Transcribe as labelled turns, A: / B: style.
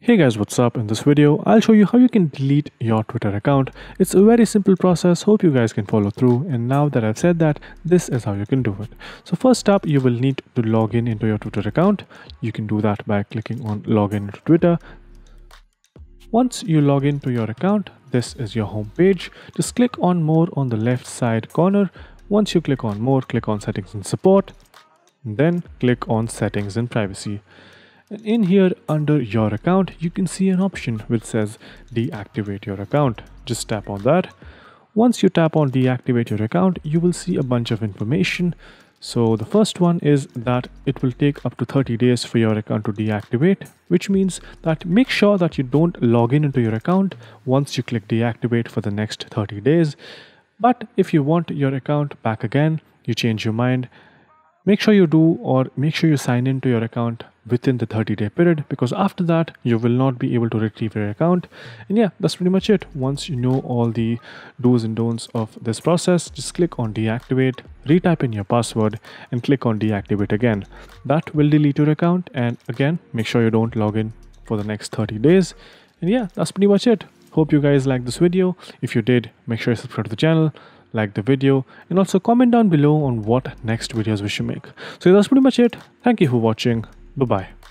A: Hey guys, what's up? In this video, I'll show you how you can delete your Twitter account. It's a very simple process. Hope you guys can follow through. And now that I've said that, this is how you can do it. So first up, you will need to log in into your Twitter account. You can do that by clicking on login into Twitter. Once you log into your account, this is your home page. Just click on more on the left side corner. Once you click on more, click on settings and support. Then click on settings and privacy. And in here under your account, you can see an option which says deactivate your account. Just tap on that. Once you tap on deactivate your account, you will see a bunch of information. So the first one is that it will take up to 30 days for your account to deactivate, which means that make sure that you don't log in into your account once you click deactivate for the next 30 days. But if you want your account back again, you change your mind, make sure you sign into your account within the 30-day period, because after that you will not be able to retrieve your account. And yeah, that's pretty much it. Once you know all the do's and don'ts of this process, just click on deactivate, retype in your password and click on deactivate again. That will delete your account, and again, make sure you don't log in for the next 30 days. And yeah, that's pretty much it. Hope you guys liked this video. If you did, make sure you subscribe to the channel, like the video, and also comment down below on what next videos we should make. So that's pretty much it. Thank you for watching. Bye bye.